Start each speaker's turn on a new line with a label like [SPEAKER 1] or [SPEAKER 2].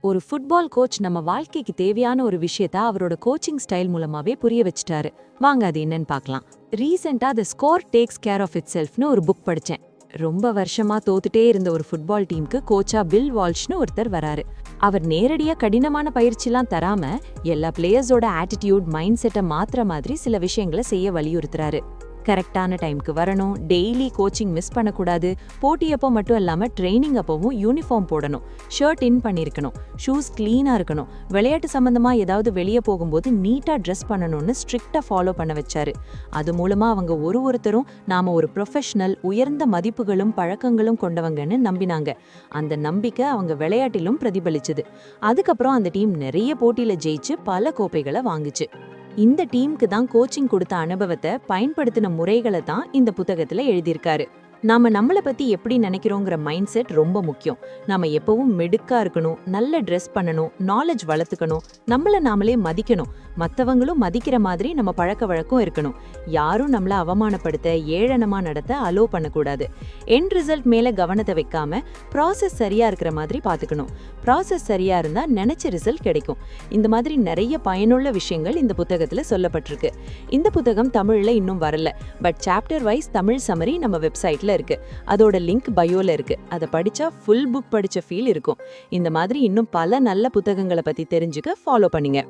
[SPEAKER 1] ஒரு football coach நம்ம வாழ்க்கைக்கு தேவையான ஒரு விஷயத்த அவரோட கோச்சிங் ஸ்டைல் மூலமாவே புரிய வச்சுட்டாரு. வாங்க அது என்னன்னு பார்க்கலாம். ரீசெண்டா the score takes care of இட் செல்ஃப்னு ஒரு புக் படிச்சேன். ரொம்ப வருஷமா தோத்துட்டே இருந்த ஒரு ஃபுட்பால் டீமுக்கு கோச்சா பில் வால்ஷ்னு ஒருத்தர் வராரு. அவர் நேரடியா கடினமான பயிற்சிலாம் தராம எல்லா பிளேயர்ஸோட ஆட்டிடியூட் மைண்ட் செட்டை மாத்துற மாதிரி சில விஷயங்களை செய்ய வலியுறுத்துறாரு. கரெக்டான டைம்க்கு வரணும், டெய்லி கோச்சிங் மிஸ் பண்ணக்கூடாது, போட்டி அப்போ மட்டும் இல்லாமல் ட்ரைனிங் அப்போவும் யூனிஃபார்ம் போடணும், ஷர்ட் இன் பண்ணியிருக்கணும், ஷூஸ் க்ளீனாக இருக்கணும், விளையாட்டு சம்மந்தமாக ஏதாவது வெளியே போகும்போது நீட்டாக ட்ரெஸ் பண்ணணும்னு ஸ்ட்ரிக்டாக ஃபாலோ பண்ண வச்சாரு. அது மூலமாக அவங்க ஒருத்தரும் நாம் ஒரு ப்ரொஃபஷனல், உயர்ந்த மதிப்புகளும் பழக்கங்களும் கொண்டவங்கன்னு நம்பினாங்க. அந்த நம்பிக்கை அவங்க விளையாட்டிலும் பிரதிபலிச்சுது. அதுக்கப்புறம் அந்த டீம் நிறைய போட்டியில் ஜெயிச்சு பல கோப்பைகளை வாங்குச்சு. இந்த டீமுக்கு தான் கோச்சிங் கொடுத்த அனுபவத்தை பயன்படுத்தின முறைகளை தான் இந்த புத்தகத்துல எழுதியிருக்காரு. நாம நம்மளை பத்தி எப்படி நினைக்கிறோங்கிற மைண்ட் செட் ரொம்ப முக்கியம். நாம எப்பவும் மெடுக்கா இருக்கணும், நல்ல ட்ரெஸ் பண்ணணும், நாலேஜ் வளர்த்துக்கணும், நம்மள நாமளே மதிக்கணும், மற்றவங்களும் மதிக்கிற மாதிரி நம்ம பழக்க வழக்கம் இருக்கணும். யாரும் நம்மள அவமானப்படுத்த, ஏளனமா நடத்த அலோ பண்ணக்கூடாது. எண்ட் ரிசல்ட் மேல கவனத்தை வைக்காம ப்ராசஸ் சரியா இருக்கிற மாதிரி பாத்துக்கணும். ப்ராசஸ் சரியா இருந்தா நினைச்ச ரிசல்ட் கிடைக்கும். இந்த மாதிரி நிறைய பயனுள்ள விஷயங்கள் இந்த புத்தகத்துல சொல்லப்பட்டிருக்கு. இந்த புத்தகம் தமிழ்ல இன்னும் வரல, but chapter wise Tamil summary நம்ம வெப்சைட்ல இருக்கு. அதோட லிங்க் பயோல இருக்கு. அதை படிச்சா ஃபுல் புக் படிச்ச ஃபீல் இருக்கும். இந்த மாதிரி இன்னும் பல நல்ல புத்தகங்களை பத்தி தெரிஞ்சுக்க ஃபாலோ பண்ணுங்க.